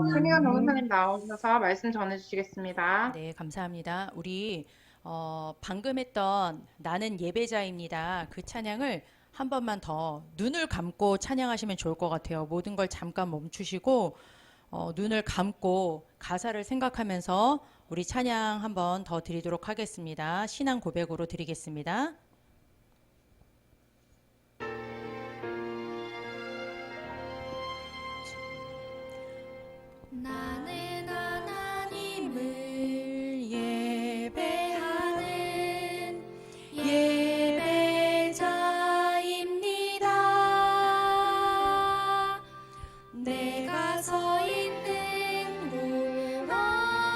최미연 변호사님 나오셔서 말씀 전해주시겠습니다. 네, 감사합니다. 우리 방금 했던 나는 예배자입니다. 그 찬양을 한 번만 더 눈을 감고 찬양하시면 좋을 것 같아요. 모든 걸 잠깐 멈추시고 눈을 감고 가사를 생각하면서 우리 찬양 한 번 더 드리도록 하겠습니다. 신앙 고백으로 드리겠습니다. 나는 하나님을 예배하는 예배자입니다. 내가 서 있는 곳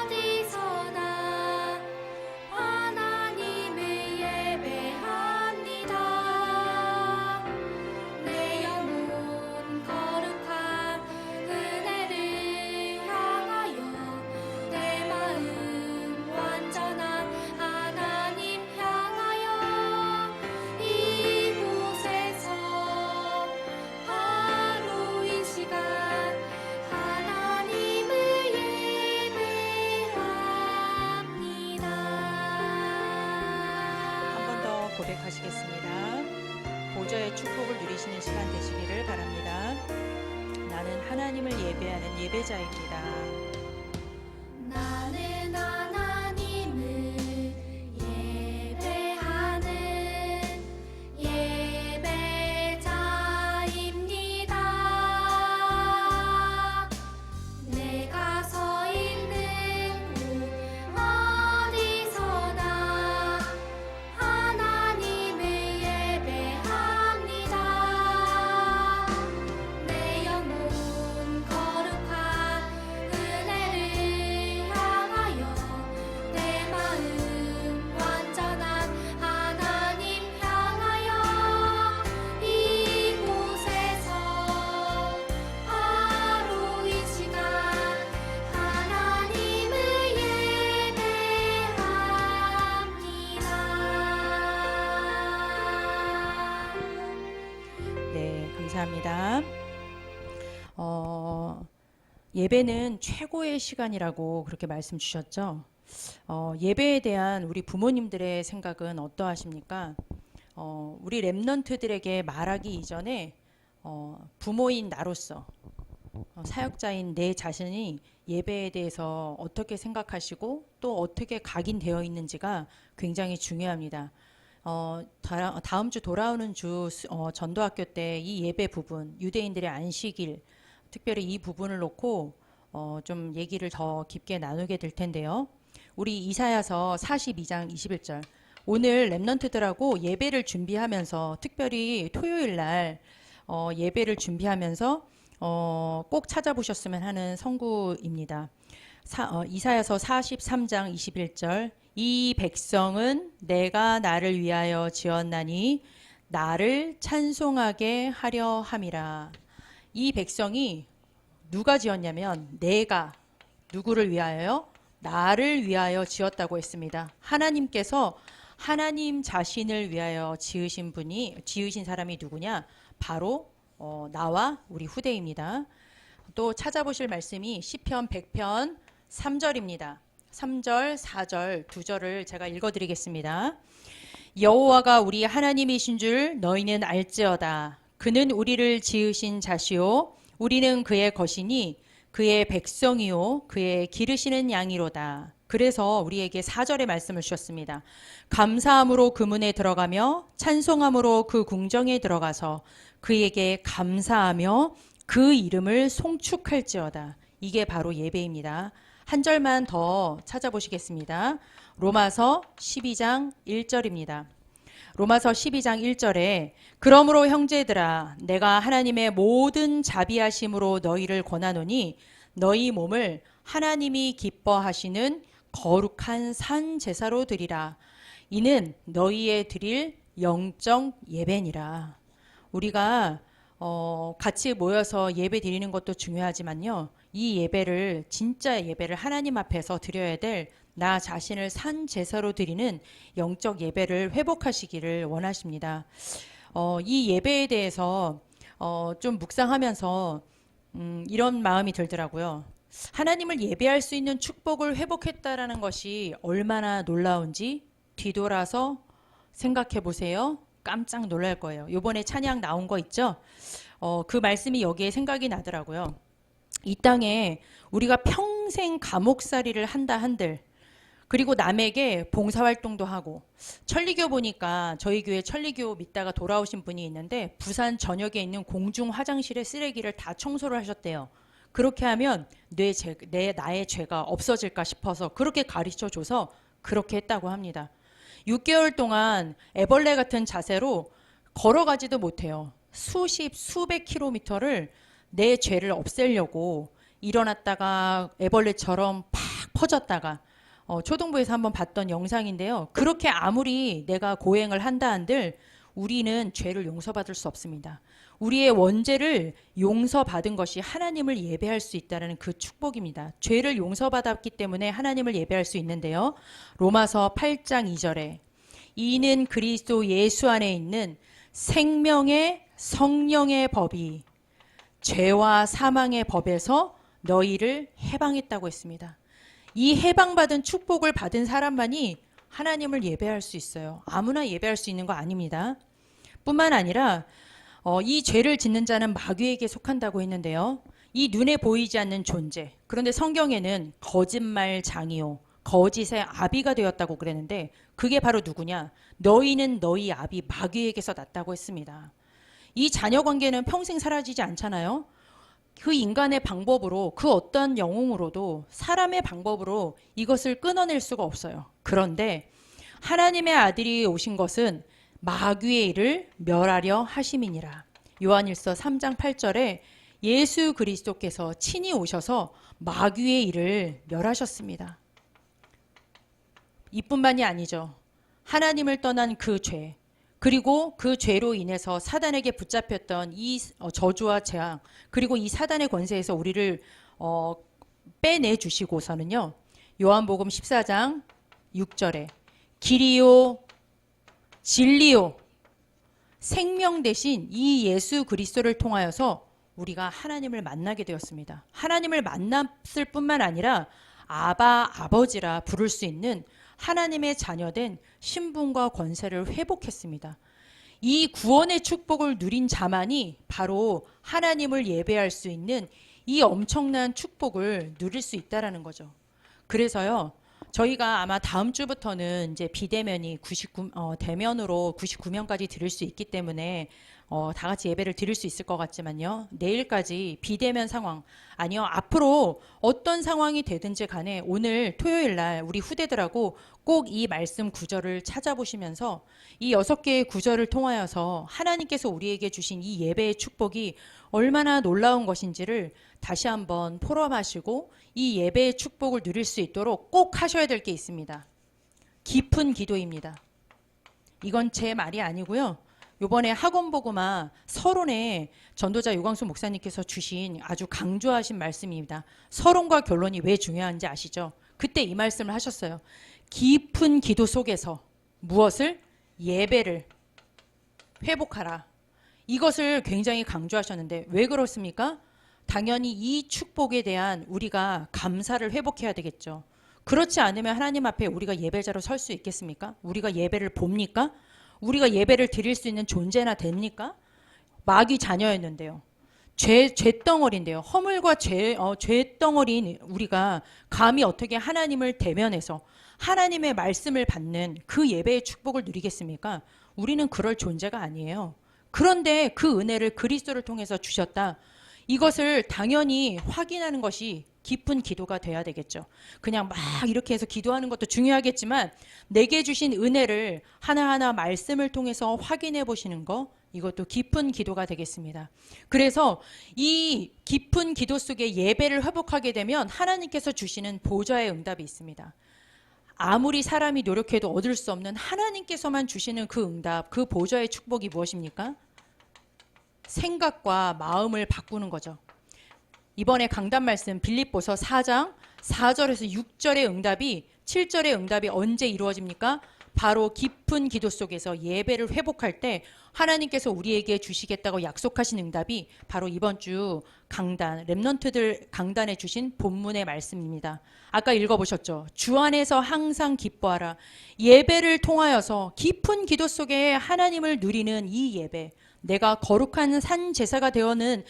어디서나 하나님을 예배합니다. 내 영혼 거룩한 은혜를 향하여 내 마음 완전한 하나님 향하여 이곳에서 바로 이 시간 하나님을 예배합니다. 한 번 더 고백하시겠습니다. 보좌의 축복을 누리시는 시간 되시기를 바랍니다. 나는 하나님을 예배하는 예배자입니다. 나는 하나님을 예배하는 예배자입니다. 내가 서 있는 곳 어디서나 하나님을 예배합니다. 내 영혼 거룩한 은혜를 향하여 내 마음 완전한 하나님 향하여 이곳에서 바로 이 시간 하나님을 예배합니다. 네, 감사합니다. 예배는 최고의 시간이라고 그렇게 말씀 주셨죠. 예배에 대한 우리 부모님들의 생각은 어떠하십니까? 우리 랩넌트들에게 말하기 이전에 부모인 나로서 사역자인 내 자신이 예배에 대해서 어떻게 생각하시고 또 어떻게 각인되어 있는지가 굉장히 중요합니다. 다음 주 돌아오는 주 전도학교 때 이 예배 부분, 유대인들의 안식일, 특별히 이 부분을 놓고 좀 얘기를 더 깊게 나누게 될 텐데요. 우리 이사야서 42장 21절. 오늘 랩넌트들하고 예배를 준비하면서 특별히 토요일 날 예배를 준비하면서 꼭 찾아보셨으면 하는 성구입니다. 이사야서 43장 21절. 이 백성은 내가 나를 위하여 지었나니 나를 찬송하게 하려 함이라. 이 백성이 누가 지었냐면 내가 누구를 위하여요? 나를 위하여 지었다고 했습니다. 하나님께서 하나님 자신을 위하여 지으신 사람이 누구냐? 바로 나와 우리 후대입니다. 또 찾아보실 말씀이 시편 100편 3절입니다. 3절, 4절 두 절을 제가 읽어드리겠습니다. 여호와가 우리 하나님이신 줄 너희는 알지어다. 그는 우리를 지으신 자시요 우리는 그의 것이니 그의 백성이요 그의 기르시는 양이로다. 그래서 우리에게 4절의 말씀을 주셨습니다. 감사함으로 그 문에 들어가며 찬송함으로 그 궁정에 들어가서 그에게 감사하며 그 이름을 송축할지어다. 이게 바로 예배입니다. 한 절만 더 찾아보시겠습니다. 로마서 12장 1절입니다. 로마서 12장 1절에 그러므로 형제들아 내가 하나님의 모든 자비하심으로 너희를 권하노니 너희 몸을 하나님이 기뻐하시는 거룩한 산 제사로 드리라. 이는 너희의 드릴 영적 예배니라. 우리가 같이 모여서 예배 드리는 것도 중요하지만요. 이 예배를 진짜 예배를 하나님 앞에서 드려야 될 나 자신을 산 제사로 드리는 영적 예배를 회복하시기를 원하십니다. 이 예배에 대해서 좀 묵상하면서 이런 마음이 들더라고요. 하나님을 예배할 수 있는 축복을 회복했다라는 것이 얼마나 놀라운지 뒤돌아서 생각해 보세요. 깜짝 놀랄 거예요. 요번에 찬양 나온 거 있죠? 그 말씀이 여기에 생각이 나더라고요. 이 땅에 우리가 평생 감옥살이를 한다 한들, 그리고 남에게 봉사활동도 하고, 천리교 보니까 저희 교회 천리교 믿다가 돌아오신 분이 있는데 부산 전역에 있는 공중 화장실의 쓰레기를 다 청소를 하셨대요. 그렇게 하면 나의 죄가 없어질까 싶어서 그렇게 가르쳐줘서 그렇게 했다고 합니다. 6개월 동안 애벌레 같은 자세로 걸어가지도 못해요. 수백 킬로미터를 내 죄를 없애려고 일어났다가 애벌레처럼 팍 퍼졌다가 초등부에서 한번 봤던 영상인데요. 그렇게 아무리 내가 고행을 한다 한들 우리는 죄를 용서받을 수 없습니다. 우리의 원죄를 용서받은 것이 하나님을 예배할 수 있다는 그 축복입니다. 죄를 용서받았기 때문에 하나님을 예배할 수 있는데요. 로마서 8장 2절에 이는 그리스도 예수 안에 있는 생명의 성령의 법이 죄와 사망의 법에서 너희를 해방했다고 했습니다. 이 해방받은 축복을 받은 사람만이 하나님을 예배할 수 있어요. 아무나 예배할 수 있는 거 아닙니다. 뿐만 아니라 이 죄를 짓는 자는 마귀에게 속한다고 했는데요. 이 눈에 보이지 않는 존재. 그런데 성경에는 거짓말장이요 거짓의 아비가 되었다고 그랬는데 그게 바로 누구냐? 너희는 너희 아비 마귀에게서 났다고 했습니다. 이 자녀 관계는 평생 사라지지 않잖아요. 그 인간의 방법으로 그 어떤 영웅으로도 사람의 방법으로 이것을 끊어낼 수가 없어요. 그런데 하나님의 아들이 오신 것은 마귀의 일을 멸하려 하심이니라. 요한일서 3장 8절에 예수 그리스도께서 친히 오셔서 마귀의 일을 멸하셨습니다. 이뿐만이 아니죠. 하나님을 떠난 그 죄, 그리고 그 죄로 인해서 사단에게 붙잡혔던 이 저주와 재앙, 그리고 이 사단의 권세에서 우리를 빼내 주시고서는요. 요한복음 14장 6절에 길이요 진리요 생명 대신 이 예수 그리스도를 통하여서 우리가 하나님을 만나게 되었습니다. 하나님을 만났을 뿐만 아니라 아버지라 부를 수 있는 하나님의 자녀된 신분과 권세를 회복했습니다. 이 구원의 축복을 누린 자만이 바로 하나님을 예배할 수 있는 이 엄청난 축복을 누릴 수 있다라는 거죠. 그래서요, 저희가 아마 다음 주부터는 이제 비대면이 대면으로 99명까지 드릴 수 있기 때문에 다 같이 예배를 드릴 수 있을 것 같지만요. 내일까지 비대면 상황, 아니요, 앞으로 어떤 상황이 되든지 간에 오늘 토요일 날 우리 후대들하고 꼭 이 말씀 구절을 찾아보시면서 이 6개의 구절을 통하여서 하나님께서 우리에게 주신 이 예배의 축복이 얼마나 놀라운 것인지를 다시 한번 포럼하시고 이 예배의 축복을 누릴 수 있도록 꼭 하셔야 될 게 있습니다. 깊은 기도입니다. 이건 제 말이 아니고요. 요번에 학원보고마 서론에 전도자 유광수 목사님께서 주신 아주 강조하신 말씀입니다. 서론과 결론이 왜 중요한지 아시죠? 그때 이 말씀을 하셨어요. 깊은 기도 속에서 무엇을? 예배를 회복하라. 이것을 굉장히 강조하셨는데 왜 그렇습니까? 당연히 이 축복에 대한 우리가 감사를 회복해야 되겠죠. 그렇지 않으면 하나님 앞에 우리가 예배자로 설 수 있겠습니까? 우리가 예배를 봅니까? 우리가 예배를 드릴 수 있는 존재나 됩니까? 마귀 자녀였는데요. 죄덩어리인데요. 허물과 죄덩어리인 우리가 감히 어떻게 하나님을 대면해서 하나님의 말씀을 받는 그 예배의 축복을 누리겠습니까? 우리는 그럴 존재가 아니에요. 그런데 그 은혜를 그리스도를 통해서 주셨다. 이것을 당연히 확인하는 것이 깊은 기도가 돼야 되겠죠. 그냥 막 이렇게 해서 기도하는 것도 중요하겠지만 내게 주신 은혜를 하나하나 말씀을 통해서 확인해 보시는 거, 이것도 깊은 기도가 되겠습니다. 그래서 이 깊은 기도 속에 예배를 회복하게 되면 하나님께서 주시는 보좌의 응답이 있습니다. 아무리 사람이 노력해도 얻을 수 없는 하나님께서만 주시는 그 응답, 그 보좌의 축복이 무엇입니까? 생각과 마음을 바꾸는 거죠. 이번에 강단 말씀 빌립보서 4장 4절에서 6절의 응답이 7절의 응답이 언제 이루어집니까? 바로 깊은 기도 속에서 예배를 회복할 때 하나님께서 우리에게 주시겠다고 약속하신 응답이 바로 이번 주 강단, 렘넌트들 강단에 주신 본문의 말씀입니다. 아까 읽어보셨죠? 주 안에서 항상 기뻐하라. 예배를 통하여서 깊은 기도 속에 하나님을 누리는 이 예배, 내가 거룩한 산 제사가 되는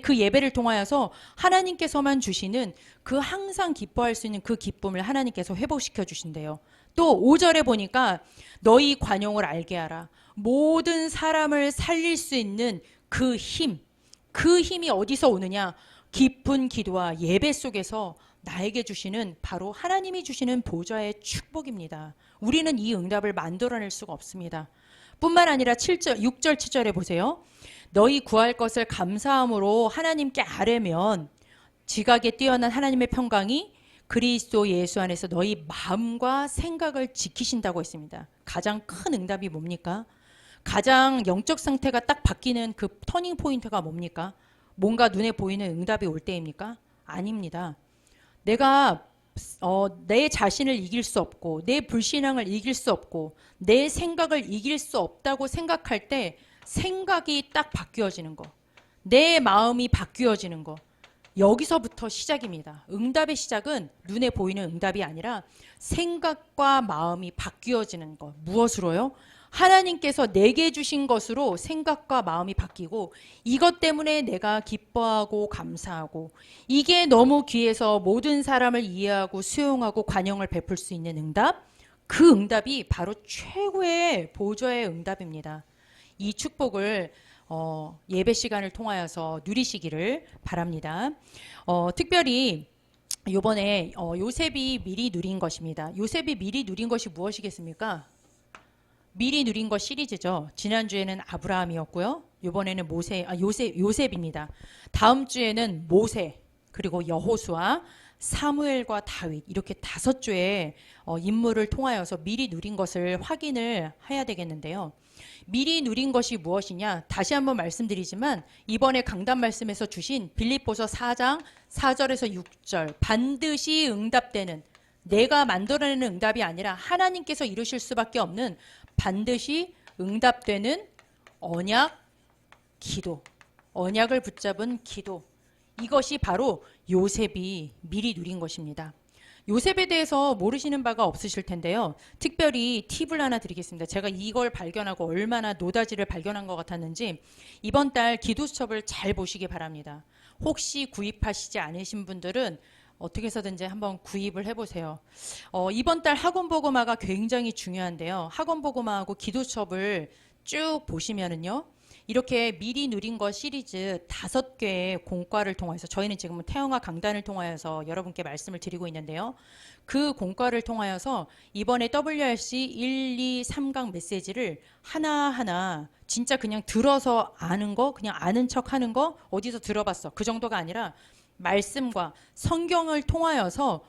그 예배를 통하여서 하나님께서만 주시는 그 항상 기뻐할 수 있는 그 기쁨을 하나님께서 회복시켜 주신대요. 또 5절에 보니까 너희 관용을 알게 하라. 모든 사람을 살릴 수 있는 그 힘이 어디서 오느냐? 깊은 기도와 예배 속에서 나에게 주시는 바로 하나님이 주시는 보좌의 축복입니다. 우리는 이 응답을 만들어낼 수가 없습니다. 뿐만 아니라 7절, 6절, 7절에 보세요. 너희 구할 것을 감사함으로 하나님께 아뢰면 지각에 뛰어난 하나님의 평강이 그리스도 예수 안에서 너희 마음과 생각을 지키신다고 했습니다. 가장 큰 응답이 뭡니까? 가장 영적 상태가 딱 바뀌는 그 터닝 포인트가 뭡니까? 뭔가 눈에 보이는 응답이 올 때입니까? 아닙니다. 내가 내 자신을 이길 수 없고 내 불신앙을 이길 수 없고 내 생각을 이길 수 없다고 생각할 때 생각이 딱 바뀌어지는 거, 내 마음이 바뀌어지는 거, 여기서부터 시작입니다. 응답의 시작은 눈에 보이는 응답이 아니라 생각과 마음이 바뀌어지는 것. 무엇으로요? 하나님께서 내게 주신 것으로 생각과 마음이 바뀌고 이것 때문에 내가 기뻐하고 감사하고 이게 너무 귀해서 모든 사람을 이해하고 수용하고 관용을 베풀 수 있는 응답, 그 응답이 바로 최고의 보좌의 응답입니다. 이 축복을 예배 시간을 통하여서 누리시기를 바랍니다. 특별히 이번에 요셉이 미리 누린 것입니다. 요셉이 미리 누린 것이 무엇이겠습니까? 미리 누린 것 시리즈죠. 지난주에는 아브라함이었고요. 이번에는 요셉입니다. 다음 주에는 모세, 그리고 여호수아, 사무엘과 다윗, 이렇게 5주의 인물을 통하여서 미리 누린 것을 확인을 해야 되겠는데요. 미리 누린 것이 무엇이냐? 다시 한번 말씀드리지만 이번에 강단 말씀에서 주신 빌립보서 4장 4절에서 6절, 반드시 응답되는, 내가 만들어내는 응답이 아니라 하나님께서 이루실 수밖에 없는 반드시 응답되는 언약, 기도, 언약을 붙잡은 기도, 이것이 바로 요셉이 미리 누린 것입니다. 요셉에 대해서 모르시는 바가 없으실 텐데요. 특별히 팁을 하나 드리겠습니다. 제가 이걸 발견하고 얼마나 노다지를 발견한 것 같았는지 이번 달 기도 수첩을 잘 보시기 바랍니다. 혹시 구입하시지 않으신 분들은 어떻게 해서든지 한번 구입을 해보세요. 이번 달 학원보고마가 굉장히 중요한데요. 학원보고마하고 기도첩을 쭉 보시면은요. 이렇게 미리 누린 것 시리즈 5개의 공과를 통해서 저희는 지금은 태영아 강단을 통하여서 여러분께 말씀을 드리고 있는데요. 그 공과를 통하여서 이번에 WRC 1, 2, 3강 메시지를 하나하나 진짜 그냥 들어서 아는 거, 그냥 아는 척 하는 거, 어디서 들어봤어, 그 정도가 아니라 말씀과 성경을 통하여서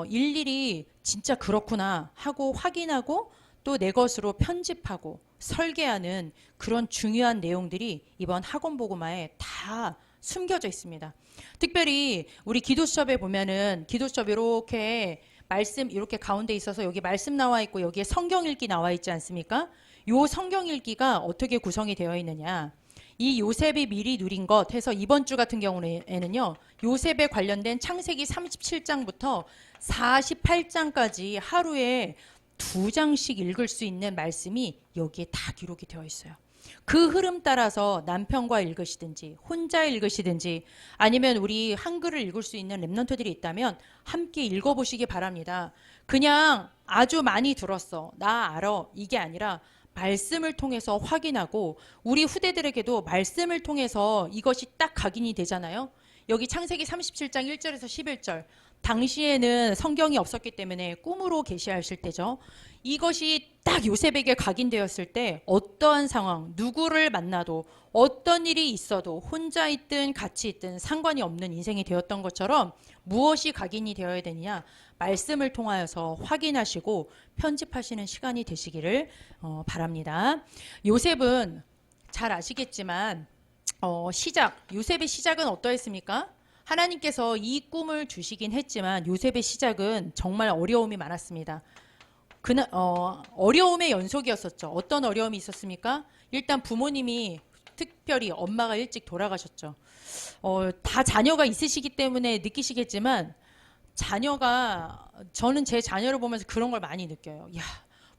일일이 진짜 그렇구나 하고 확인하고 또 내 것으로 편집하고 설계하는 그런 중요한 내용들이 이번 학원보고마에 다 숨겨져 있습니다. 특별히 우리 기도수첩에 보면은 기도수첩 이렇게 말씀 이렇게 가운데 있어서 여기 말씀 나와 있고 여기에 성경 읽기 나와 있지 않습니까? 요 성경 읽기가 어떻게 구성이 되어 있느냐? 이 요셉이 미리 누린 것 해서 이번 주 같은 경우에는요. 요셉에 관련된 창세기 37장부터 48장까지 하루에 2장씩 읽을 수 있는 말씀이 여기에 다 기록이 되어 있어요. 그 흐름 따라서 남편과 읽으시든지 혼자 읽으시든지 아니면 우리 한글을 읽을 수 있는 랩런트들이 있다면 함께 읽어보시기 바랍니다. 그냥 아주 많이 들었어, 나 알아, 이게 아니라 말씀을 통해서 확인하고 우리 후대들에게도 말씀을 통해서 이것이 딱 각인이 되잖아요. 여기 창세기 37장 1절에서 11절, 당시에는 성경이 없었기 때문에 꿈으로 계시하실 때죠. 이것이 딱 요셉에게 각인되었을 때 어떠한 상황, 누구를 만나도 어떤 일이 있어도 혼자 있든 같이 있든 상관이 없는 인생이 되었던 것처럼 무엇이 각인이 되어야 되느냐? 말씀을 통하여서 확인하시고 편집하시는 시간이 되시기를 바랍니다. 요셉은 잘 아시겠지만 요셉의 시작은 어떠했습니까? 하나님께서 이 꿈을 주시긴 했지만 요셉의 시작은 정말 어려움이 많았습니다. 어려움의 연속이었었죠. 어떤 어려움이 있었습니까? 일단 부모님이 특별히 엄마가 일찍 돌아가셨죠. 다 자녀가 있으시기 때문에 느끼시겠지만 저는 제 자녀를 보면서 그런 걸 많이 느껴요. 야,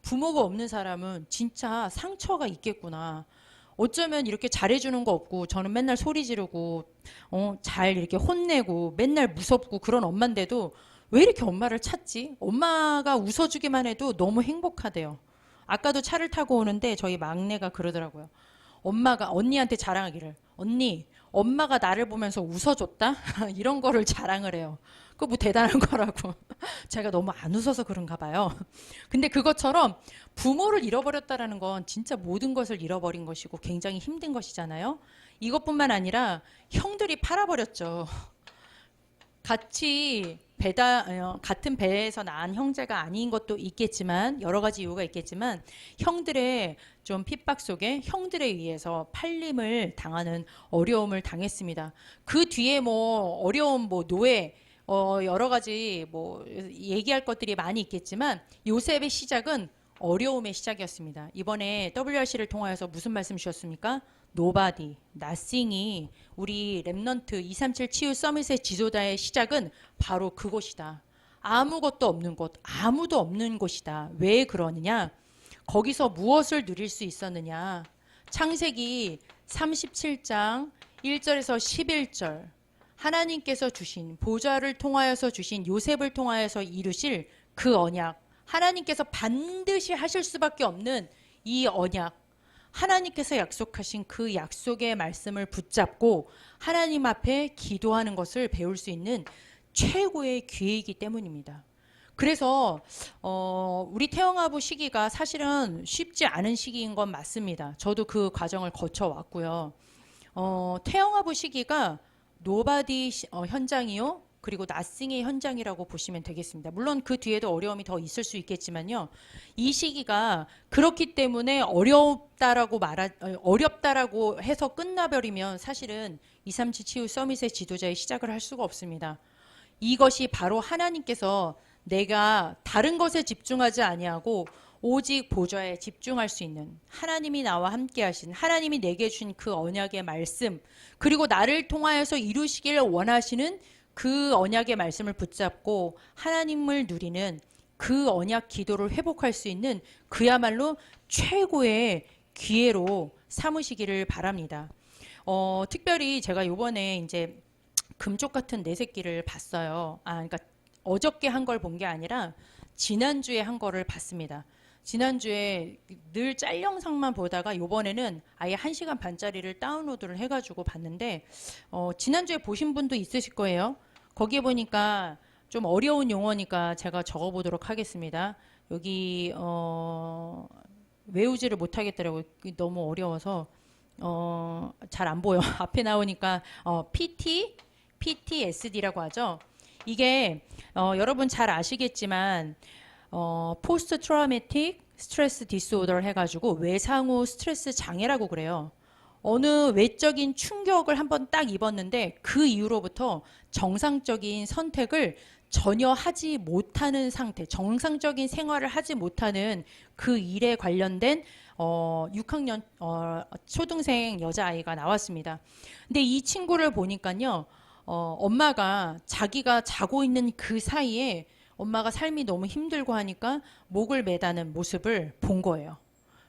부모가 없는 사람은 진짜 상처가 있겠구나. 어쩌면 이렇게 잘해주는 거 없고 저는 맨날 소리 지르고 잘 이렇게 혼내고 맨날 무섭고 그런 엄마인데도 왜 이렇게 엄마를 찾지? 엄마가 웃어주기만 해도 너무 행복하대요. 아까도 차를 타고 오는데 저희 막내가 그러더라고요. 엄마가 언니한테 자랑하기를 언니 엄마가 나를 보면서 웃어줬다 이런 거를 자랑을 해요. 그거 뭐 대단한 거라고. 제가 너무 안 웃어서 그런가 봐요. 근데 그것처럼 부모를 잃어버렸다라는 건 진짜 모든 것을 잃어버린 것이고 굉장히 힘든 것이잖아요. 이것뿐만 아니라 형들이 팔아버렸죠. 같은 배에서 낳은 형제가 아닌 것도 있겠지만 여러 가지 이유가 있겠지만 형들의 좀 핍박 속에 형들에 의해서 팔림을 당하는 어려움을 당했습니다. 그 뒤에 뭐 어려움 뭐 노예 여러 가지 뭐 얘기할 것들이 많이 있겠지만 요셉의 시작은 어려움의 시작이었습니다. 이번에 WRC를 통하여서 무슨 말씀 주셨습니까? Nobody, nothing이 우리 랩넌트 237 치유 서밋의 지도자의 시작은 바로 그곳이다. 아무것도 없는 곳, 아무도 없는 곳이다. 왜 그러느냐? 거기서 무엇을 누릴 수 있었느냐? 창세기 37장 1절에서 11절 하나님께서 주신 보좌를 통하여서 주신 요셉을 통하여서 이루실 그 언약 하나님께서 반드시 하실 수밖에 없는 이 언약 하나님께서 약속하신 그 약속의 말씀을 붙잡고 하나님 앞에 기도하는 것을 배울 수 있는 최고의 기회이기 때문입니다. 그래서 우리 태영아부 시기가 사실은 쉽지 않은 시기인 건 맞습니다. 저도 그 과정을 거쳐왔고요. 태영아부 시기가 노바디 현장이요. 그리고 나싱의 현장이라고 보시면 되겠습니다. 물론 그 뒤에도 어려움이 더 있을 수 있겠지만요. 이 시기가 그렇기 때문에 어렵다라고 해서 끝나버리면 사실은 237 치유 서밋의 지도자의 시작을 할 수가 없습니다. 이것이 바로 하나님께서 내가 다른 것에 집중하지 아니하고 오직 보좌에 집중할 수 있는 하나님이 나와 함께 하신 하나님이 내게 준 그 언약의 말씀 그리고 나를 통하여서 이루시길 원하시는 그 언약의 말씀을 붙잡고 하나님을 누리는 그 언약 기도를 회복할 수 있는 그야말로 최고의 기회로 삼으시기를 바랍니다. 특별히 제가 요번에 이제 금쪽 같은 내 새끼를 봤어요. 그러니까 어저께 한 걸 본 게 아니라 지난주에 한 거를 봤습니다. 지난주에 늘 짤 영상만 보다가 요번에는 아예 1시간 반짜리를 다운로드를 해가지고 봤는데 지난주에 보신 분도 있으실 거예요. 거기에 보니까 좀 어려운 용어니까 제가 적어보도록 하겠습니다. 여기 외우지를 못하겠더라고요. 너무 어려워서 잘 안 보여. 앞에 나오니까 PTSD라고 하죠. 이게 여러분 잘 아시겠지만 포스트 트라우매틱 스트레스 디스오더를 해가지고 외상후 스트레스 장애라고 그래요. 어느 외적인 충격을 한번 딱 입었는데 그 이후로부터 정상적인 선택을 전혀 하지 못하는 상태, 정상적인 생활을 하지 못하는 그 일에 관련된 6학년 초등생 여자아이가 나왔습니다. 근데 이 친구를 보니까요. 엄마가 자기가 자고 있는 그 사이에 엄마가 삶이 너무 힘들고 하니까 목을 매다는 모습을 본 거예요.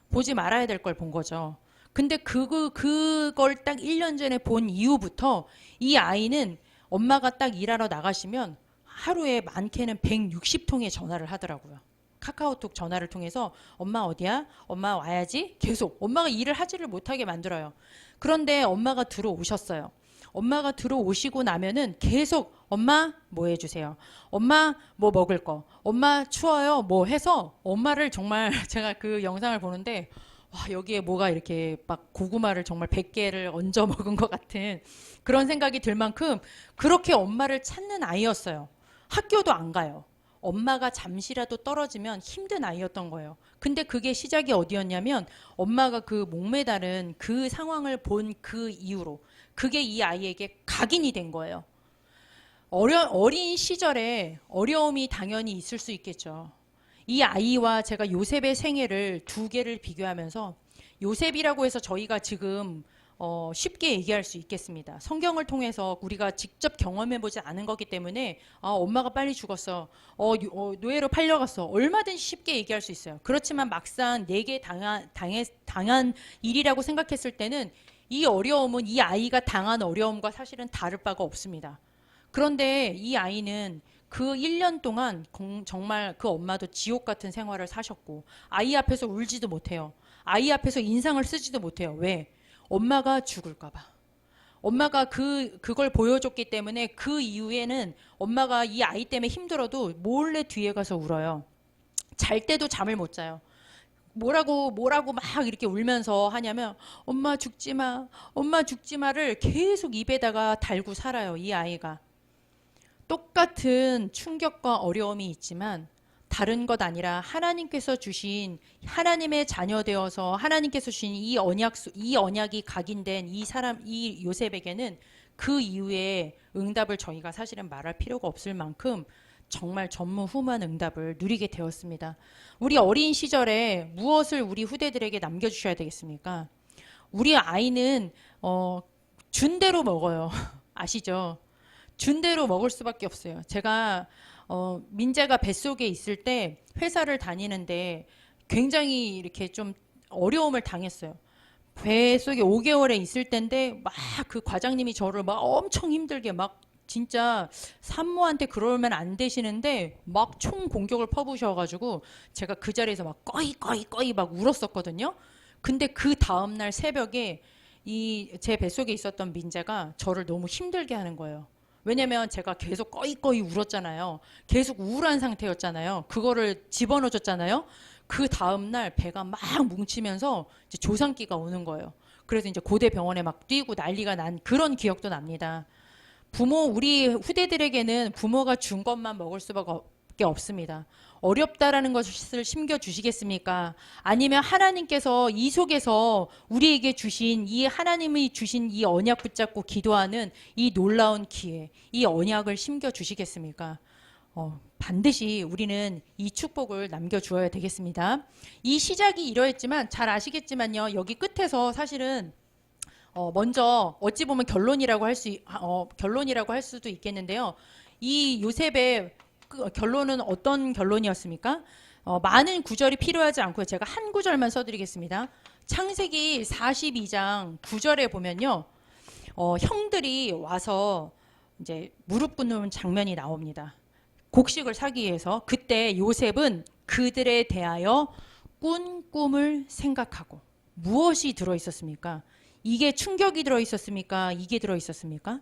보지 말아야 될 걸 본 거죠. 근데 그걸 딱 1년 전에 본 이후부터 이 아이는 엄마가 딱 일하러 나가시면 하루에 많게는 160통의 전화를 하더라고요. 카카오톡 전화를 통해서 엄마 어디야? 엄마 와야지? 계속 엄마가 일을 하지를 못하게 만들어요. 그런데 엄마가 들어오셨어요. 엄마가 들어오시고 나면은 계속 엄마 뭐 해주세요. 엄마 뭐 먹을 거. 엄마 추워요. 뭐 해서 엄마를 정말 제가 그 영상을 보는데 와, 여기에 뭐가 이렇게 막 고구마를 정말 100개를 얹어 먹은 것 같은 그런 생각이 들 만큼 그렇게 엄마를 찾는 아이였어요. 학교도 안 가요. 엄마가 잠시라도 떨어지면 힘든 아이였던 거예요. 근데 그게 시작이 어디였냐면 엄마가 그 목매다른 그 상황을 본 그 이후로 그게 이 아이에게 각인이 된 거예요. 어린 시절에 어려움이 당연히 있을 수 있겠죠. 이 아이와 제가 요셉의 생애를 두 개를 비교하면서 요셉이라고 해서 저희가 지금 쉽게 얘기할 수 있겠습니다. 성경을 통해서 우리가 직접 경험해보지 않은 거기 때문에 엄마가 빨리 죽었어. 노예로 팔려갔어. 얼마든지 쉽게 얘기할 수 있어요. 그렇지만 막상 내게 당한 일이라고 생각했을 때는 이 어려움은 이 아이가 당한 어려움과 사실은 다를 바가 없습니다. 그런데 이 아이는 그 1년 동안 정말 그 엄마도 지옥 같은 생활을 사셨고 아이 앞에서 울지도 못해요. 아이 앞에서 인상을 쓰지도 못해요. 왜? 엄마가 죽을까 봐. 엄마가 그걸 보여줬기 때문에 그 이후에는 엄마가 이 아이 때문에 힘들어도 몰래 뒤에 가서 울어요. 잘 때도 잠을 못 자요. 뭐라고 막 이렇게 울면서 하냐면 엄마 죽지 마, 엄마 죽지 마를 계속 입에다가 달고 살아요. 이 아이가. 똑같은 충격과 어려움이 있지만 다른 것 아니라 하나님께서 주신 하나님의 자녀 되어서 하나님께서 주신 이 언약이 각인된 이 요셉에게는 그 이후에 응답을 저희가 사실은 말할 필요가 없을 만큼 정말 전무후무한 응답을 누리게 되었습니다. 우리 어린 시절에 무엇을 우리 후대들에게 남겨주셔야 되겠습니까? 우리 아이는 준 대로 먹어요. 아시죠? 준 대로 먹을 수밖에 없어요. 제가 민재가 뱃속에 있을 때 회사를 다니는데 굉장히 이렇게 좀 어려움을 당했어요. 뱃속에 5개월에 있을 때인데 막 그 과장님이 저를 막 엄청 힘들게 막 진짜 산모한테 그러면 안 되시는데 막 총 공격을 퍼부으셔가지고 제가 그 자리에서 막 꺼이 막 울었었거든요. 근데 그 다음날 새벽에 이 제 뱃속에 있었던 민재가 저를 너무 힘들게 하는 거예요. 왜냐면 제가 계속 꺼이 울었잖아요. 계속 우울한 상태였잖아요. 그거를 집어넣어줬잖아요. 그 다음날 배가 막 뭉치면서 이제 조상기가 오는 거예요. 그래서 이제 고대 병원에 막 뛰고 난리가 난 그런 기억도 납니다. 우리 후대들에게는 부모가 준 것만 먹을 수밖에 없습니다. 어렵다라는 것을 심겨주시겠습니까? 아니면 하나님께서 이 속에서 우리에게 주신 하나님이 주신 이 언약 붙잡고 기도하는 이 놀라운 기회, 이 언약을 심겨주시겠습니까? 반드시 우리는 이 축복을 남겨주어야 되겠습니다. 이 시작이 이러했지만 잘 아시겠지만요. 여기 끝에서 사실은 먼저 어찌 보면 결론이라고 할 수도 있겠는데요. 이 요셉의 결론은 어떤 결론이었습니까? 많은 구절이 필요하지 않고요. 제가 한 구절만 써드리겠습니다. 창세기 42장 9절에 보면요. 형들이 와서 이제 무릎 꿇는 장면이 나옵니다. 곡식을 사기 위해서. 그때 요셉은 그들에 대하여 꾼 꿈을 생각하고 무엇이 들어있었습니까? 이게 충격이 들어있었습니까? 이게 들어있었습니까?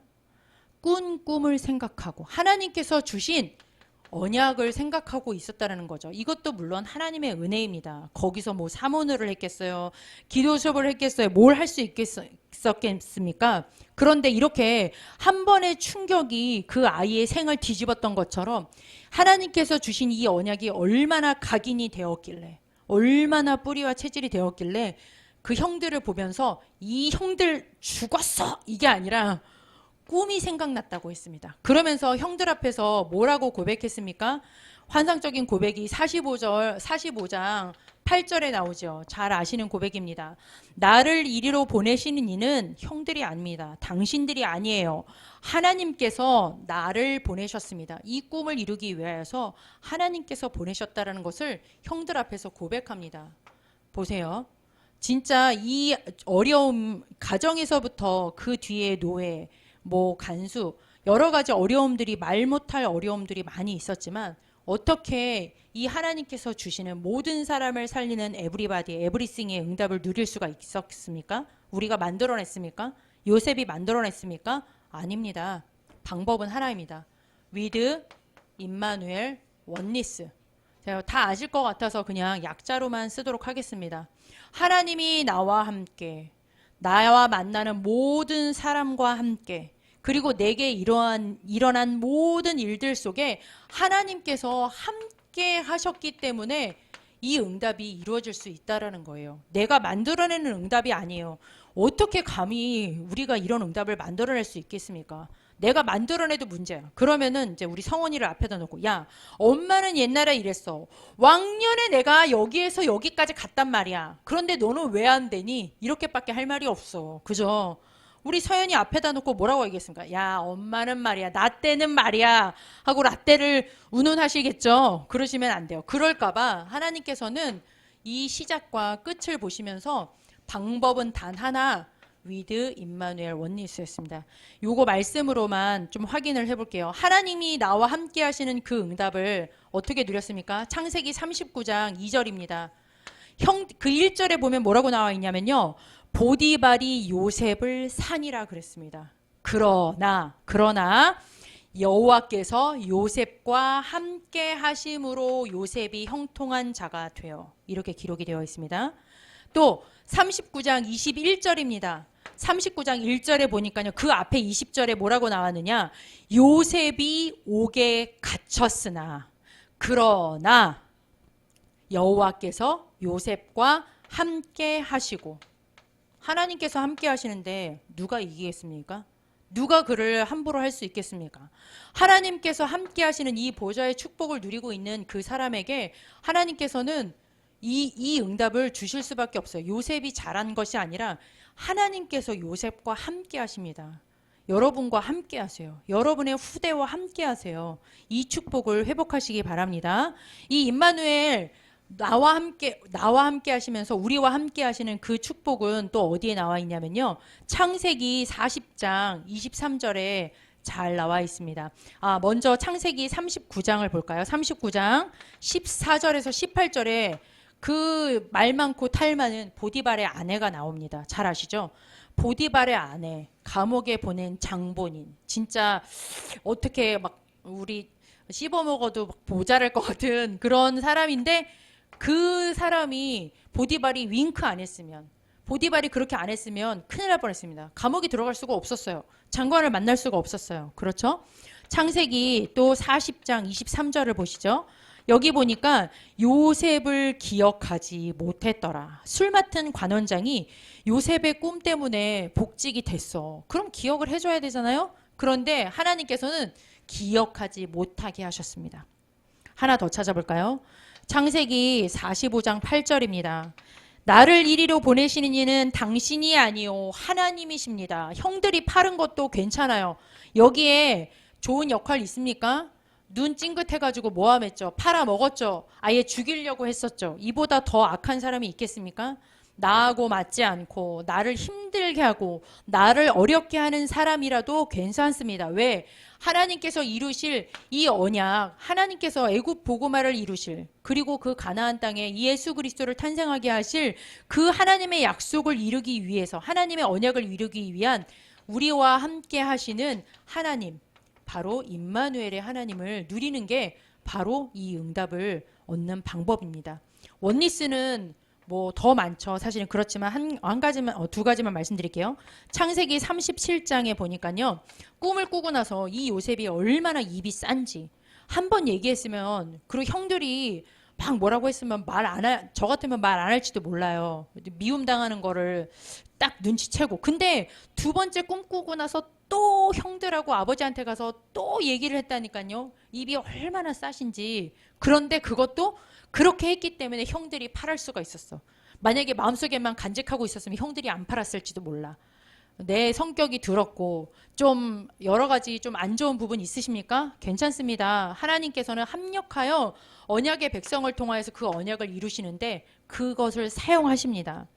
꾼 꿈을 생각하고 하나님께서 주신 언약을 생각하고 있었다는 거죠. 이것도 물론 하나님의 은혜입니다. 거기서 뭐 사모늘을 했겠어요? 기도 수업을 했겠어요? 뭘 할 수 있었겠습니까? 그런데 이렇게 한 번의 충격이 그 아이의 생을 뒤집었던 것처럼 하나님께서 주신 이 언약이 얼마나 각인이 되었길래 얼마나 뿌리와 체질이 되었길래 그 형들을 보면서 이 형들 죽었어! 이게 아니라 꿈이 생각났다고 했습니다. 그러면서 형들 앞에서 뭐라고 고백했습니까? 환상적인 고백이 45장 8절에 나오죠. 잘 아시는 고백입니다. 나를 이리로 보내시는 이는 형들이 아닙니다. 당신들이 아니에요. 하나님께서 나를 보내셨습니다. 이 꿈을 이루기 위하여서 하나님께서 보내셨다는 것을 형들 앞에서 고백합니다. 보세요. 진짜 이 어려움 가정에서부터 그 뒤에 노예 뭐 간수 여러 가지 어려움들이 말 못할 어려움들이 많이 있었지만 어떻게 이 하나님께서 주시는 모든 사람을 살리는 에브리싱의 응답을 누릴 수가 있었습니까? 우리가 만들어냈습니까? 요셉이 만들어냈습니까? 아닙니다. 방법은 하나입니다. with 임마누엘 원리스. 제가 다 아실 것 같아서 그냥 약자로만 쓰도록 하겠습니다. 하나님이 나와 함께 나와 만나는 모든 사람과 함께 그리고 내게 일어난 모든 일들 속에 하나님께서 함께 하셨기 때문에 이 응답이 이루어질 수 있다라는 거예요. 내가 만들어내는 응답이 아니에요. 어떻게 감히 우리가 이런 응답을 만들어낼 수 있겠습니까? 내가 만들어내도 문제야. 그러면은 이제 우리 성원이를 앞에다 놓고, 야, 엄마는 옛날에 이랬어. 왕년에 내가 여기에서 여기까지 갔단 말이야. 그런데 너는 왜 안 되니? 이렇게밖에 할 말이 없어. 그죠? 우리 서연이 앞에다 놓고 뭐라고 얘기했습니까? 야, 엄마는 말이야. 나 때는 말이야. 하고 라떼를 운운하시겠죠? 그러시면 안 돼요. 그럴까봐 하나님께서는 이 시작과 끝을 보시면서 방법은 단 하나, with 임마누엘 원리스였습니다. 요거 말씀으로만 좀 확인을 해볼게요. 하나님이 나와 함께 하시는 그 응답을 어떻게 누렸습니까? 창세기 39장 2절입니다. 그 1절에 보면 뭐라고 나와 있냐면요. 보디발이 요셉을 산이라 그랬습니다. 그러나 여호와께서 요셉과 함께 하심으로 요셉이 형통한 자가 되어 이렇게 기록이 되어 있습니다. 또 39장 21절입니다. 39장 1절에 보니까요. 그 앞에 20절에 뭐라고 나왔느냐? 요셉이 옥에 갇혔으나 그러나 여호와께서 요셉과 함께 하시고 하나님께서 함께 하시는데 누가 이기겠습니까? 누가 그를 함부로 할 수 있겠습니까? 하나님께서 함께 하시는 이 보좌의 축복을 누리고 있는 그 사람에게 하나님께서는 이 응답을 주실 수밖에 없어요. 요셉이 잘한 것이 아니라 하나님께서 요셉과 함께 하십니다. 여러분과 함께 하세요. 여러분의 후대와 함께 하세요. 이 축복을 회복하시기 바랍니다. 이 임마누엘 나와 함께 하시면서 우리와 함께 하시는 그 축복은 또 어디에 나와 있냐면요. 창세기 40장 23절에 잘 나와 있습니다. 먼저 창세기 39장을 볼까요? 39장 14절에서 18절에 그 말 많고 탈 많은 보디발의 아내가 나옵니다. 잘 아시죠? 보디발의 아내, 감옥에 보낸 장본인. 진짜 어떻게 막 우리 씹어 먹어도 막 모자랄 것 같은 그런 사람인데 그 사람이 보디발이 윙크 안 했으면 보디발이 그렇게 안 했으면 큰일 날 뻔했습니다. 감옥에 들어갈 수가 없었어요. 장관을 만날 수가 없었어요. 그렇죠? 창세기 또 40장 23절을 보시죠. 여기 보니까 요셉을 기억하지 못했더라. 술 맡은 관원장이 요셉의 꿈 때문에 복직이 됐어. 그럼 기억을 해줘야 되잖아요. 그런데 하나님께서는 기억하지 못하게 하셨습니다. 하나 더 찾아볼까요? 창세기 45장 8절입니다. 나를 이리로 보내시는 이는 당신이 아니요 하나님이십니다. 형들이 파른 것도 괜찮아요. 여기에 좋은 역할 있습니까? 눈 찡긋해가지고 모함했죠. 팔아먹었죠. 아예 죽이려고 했었죠. 이보다 더 악한 사람이 있겠습니까? 나하고 맞지 않고 나를 힘들게 하고 나를 어렵게 하는 사람이라도 괜찮습니다. 왜? 하나님께서 이루실 이 언약, 하나님께서 애굽 보고마를 이루실, 그리고 그 가나안 땅에 예수 그리스도를 탄생하게 하실 그 하나님의 약속을 이루기 위해서, 하나님의 언약을 이루기 위한 우리와 함께 하시는 하나님, 바로 임마누엘의 하나님을 누리는 게 바로 이 응답을 얻는 방법입니다. 원리스는 뭐 더 많죠. 사실은 그렇지만 한 가지만, 두 가지만 말씀드릴게요. 창세기 37장에 보니까요. 꿈을 꾸고 나서 이 요셉이 얼마나 입이 싼지 한 번 얘기했으면, 그리고 형들이 막 뭐라고 했으면 저 같으면 말 안 할지도 몰라요. 미움 당하는 거를 딱 눈치채고. 근데 두 번째 꿈 꾸고 나서 또 형들하고 아버지한테 가서 또 얘기를 했다니까요. 입이 얼마나 싸신지. 그런데 그것도 그렇게 했기 때문에 형들이 팔을 수가 있었어. 만약에 마음속에만 간직하고 있었으면 형들이 안 팔았을지도 몰라. 내 성격이 더럽고 좀 여러 가지 좀 안 좋은 부분 있으십니까? 괜찮습니다. 하나님께서는 합력하여 언약의 백성을 통하여서 그 언약을 이루시는데 그것을 사용하십니다.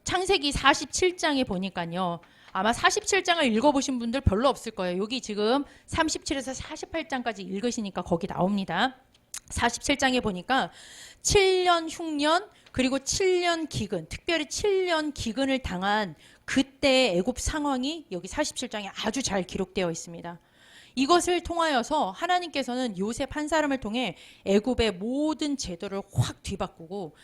창세기 47장에 보니까요. 아마 47장을 읽어보신 분들 별로 없을 거예요. 여기 지금 37에서 48장까지 읽으시니까 거기 나옵니다. 47장에 보니까 7년 흉년 그리고 7년 기근, 특별히 7년 기근을 당한 그때의 애굽 상황이 여기 47장에 아주 잘 기록되어 있습니다. 이것을 통하여서 하나님께서는 요셉 한 사람을 통해 애굽의 모든 제도를 확 뒤바꾸고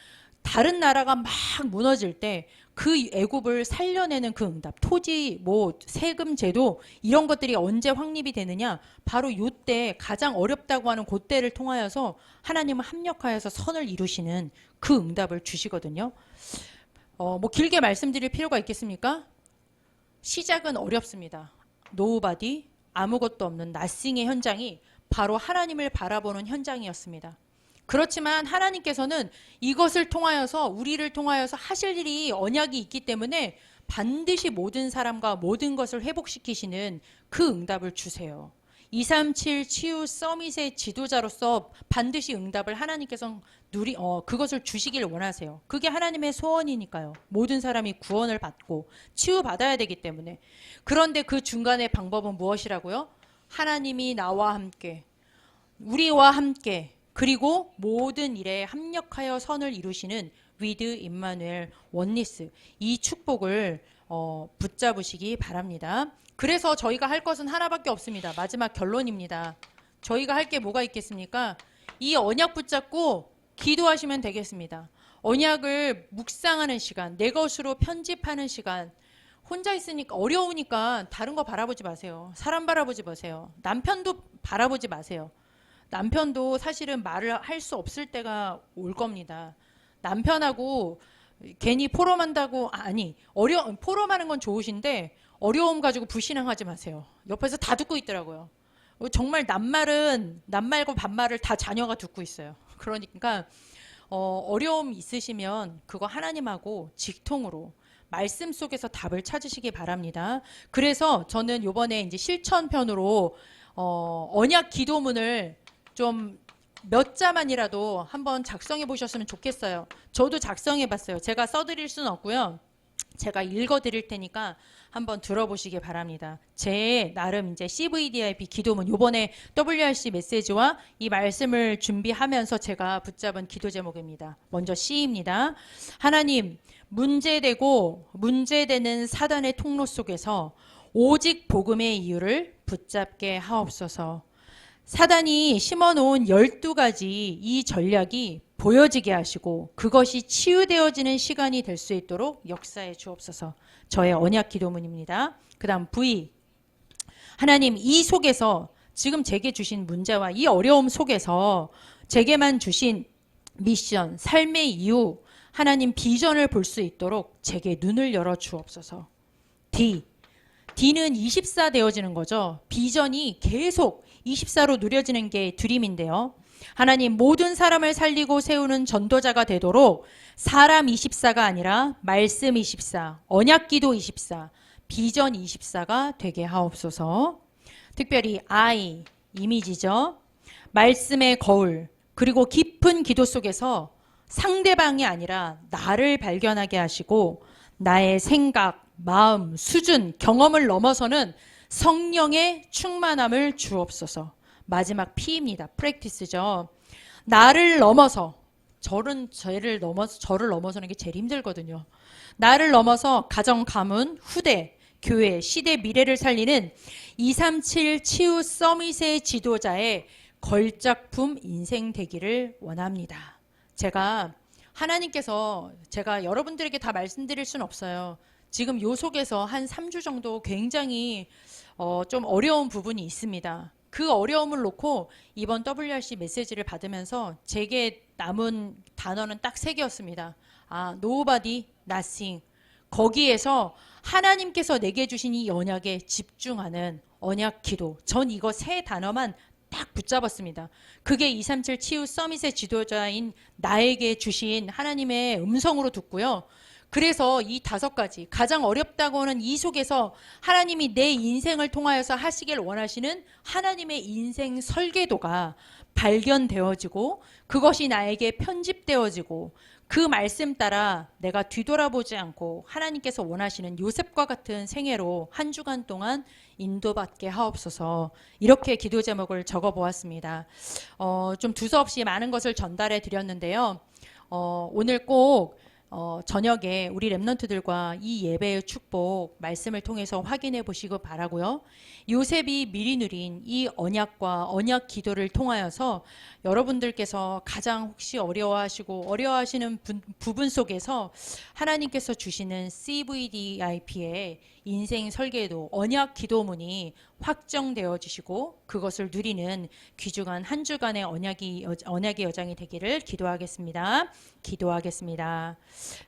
다른 나라가 막 무너질 때 그 애굽을 살려내는 그 응답, 토지, 세금 제도 이런 것들이 언제 확립이 되느냐? 바로 이때 가장 어렵다고 하는 그때를 통하여서 하나님은 합력하여서 선을 이루시는 그 응답을 주시거든요. 길게 말씀드릴 필요가 있겠습니까? 시작은 어렵습니다. 노우바디, 아무것도 없는 나싱의 현장이 바로 하나님을 바라보는 현장이었습니다. 그렇지만 하나님께서는 이것을 통하여서 우리를 통하여서 하실 일이 언약이 있기 때문에 반드시 모든 사람과 모든 것을 회복시키시는 그 응답을 주세요. 237 치유 서밋의 지도자로서 반드시 응답을 하나님께서 그것을 주시길 원하세요. 그게 하나님의 소원이니까요. 모든 사람이 구원을 받고 치유받아야 되기 때문에. 그런데 그 중간의 방법은 무엇이라고요? 하나님이 나와 함께, 우리와 함께, 그리고 모든 일에 합력하여 선을 이루시는 with 임마누엘 원니스, 이 축복을 붙잡으시기 바랍니다. 그래서 저희가 할 것은 하나밖에 없습니다. 마지막 결론입니다. 저희가 할 게 뭐가 있겠습니까? 이 언약 붙잡고 기도하시면 되겠습니다. 언약을 묵상하는 시간, 내 것으로 편집하는 시간. 혼자 있으니까 어려우니까 다른 거 바라보지 마세요. 사람 바라보지 마세요. 남편도 바라보지 마세요. 남편도 사실은 말을 할 수 없을 때가 올 겁니다. 남편하고 괜히 포럼한다고, 포럼하는 건 좋으신데 어려움 가지고 불신앙하지 마세요. 옆에서 다 듣고 있더라고요. 정말 남말고 반말을 다 자녀가 듣고 있어요. 그러니까 어려움 있으시면 그거 하나님하고 직통으로 말씀 속에서 답을 찾으시기 바랍니다. 그래서 저는 이번에 이제 실천편으로 언약 기도문을 좀 몇 자만이라도 한번 작성해 보셨으면 좋겠어요. 저도 작성해 봤어요. 제가 써드릴 수는 없고요. 제가 읽어 드릴 테니까 한번 들어보시기 바랍니다. 제 나름 이제 CVDIP 기도문, 요번에 WRC 메시지와 이 말씀을 준비하면서 제가 붙잡은 기도 제목입니다. 먼저 C입니다. 하나님, 문제되는 사단의 통로 속에서 오직 복음의 이유를 붙잡게 하옵소서. 사단이 심어놓은 12가지 이 전략이 보여지게 하시고 그것이 치유되어지는 시간이 될 수 있도록 역사해 주옵소서. 저의 언약 기도문입니다. 그 다음 V. 하나님, 이 속에서 지금 제게 주신 문제와 이 어려움 속에서 제게만 주신 미션, 삶의 이유, 하나님 비전을 볼 수 있도록 제게 눈을 열어 주옵소서. D. D는 24 되어지는 거죠. 비전이 계속 24로 누려지는 게 드림인데요. 하나님, 모든 사람을 살리고 세우는 전도자가 되도록 사람 24가 아니라 말씀 24, 언약기도 24, 비전 24가 되게 하옵소서. 특별히 I, 이미지죠. 말씀의 거울, 그리고 깊은 기도 속에서 상대방이 아니라 나를 발견하게 하시고 나의 생각, 마음, 수준, 경험을 넘어서는 성령의 충만함을 주옵소서. 마지막 P입니다. 프랙티스죠. 나를 넘어서, 저를 넘어서는 게 제일 힘들거든요. 나를 넘어서 가정, 가문, 후대, 교회, 시대 미래를 살리는 237 치유 서밋의 지도자의 걸작품 인생 되기를 원합니다. 하나님께서 제가 여러분들에게 다 말씀드릴 수는 없어요. 지금 요 속에서 한 3주 정도 굉장히 좀 어려운 부분이 있습니다. 그 어려움을 놓고 이번 WRC 메시지를 받으면서 제게 남은 단어는 딱 3개였습니다. Nobody, nothing. 거기에서 하나님께서 내게 주신 이 언약에 집중하는 언약 기도. 전 이거 3단어만 딱 붙잡았습니다. 그게 237 치유 서밋의 지도자인 나에게 주신 하나님의 음성으로 듣고요. 그래서 이 5가지 가장 어렵다고 하는 이 속에서 하나님이 내 인생을 통하여서 하시길 원하시는 하나님의 인생 설계도가 발견되어지고 그것이 나에게 편집되어지고 그 말씀 따라 내가 뒤돌아보지 않고 하나님께서 원하시는 요셉과 같은 생애로 한 주간 동안 인도받게 하옵소서. 이렇게 기도 제목을 적어보았습니다. 좀 두서없이 많은 것을 전달해 드렸는데요. 오늘 꼭 저녁에 우리 랩런트들과 이 예배의 축복 말씀을 통해서 확인해 보시고 바라고요. 요셉이 미리 누린 이 언약과 언약 기도를 통하여서 여러분들께서 가장 혹시 어려워하시는 부분 속에서 하나님께서 주시는 CVDIP의 인생 설계도 언약 기도문이 확정되어 주시고 그것을 누리는 귀중한 한 주간의 언약의 여정이 되기를 기도하겠습니다.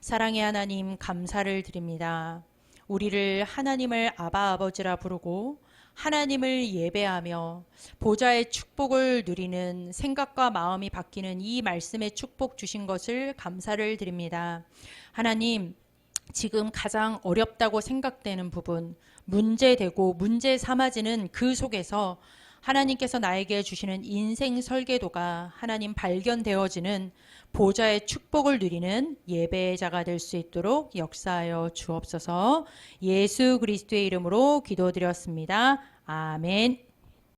사랑의 하나님, 감사를 드립니다. 우리를 하나님을 아바 아버지라 부르고 하나님을 예배하며 보좌의 축복을 누리는 생각과 마음이 바뀌는 이 말씀의 축복 주신 것을 감사를 드립니다. 하나님, 지금 가장 어렵다고 생각되는 부분, 문제되고 문제 삼아지는 그 속에서 하나님께서 나에게 주시는 인생 설계도가 하나님 발견되어지는 보좌의 축복을 누리는 예배자가 될 수 있도록 역사하여 주옵소서. 예수 그리스도의 이름으로 기도드렸습니다. 아멘.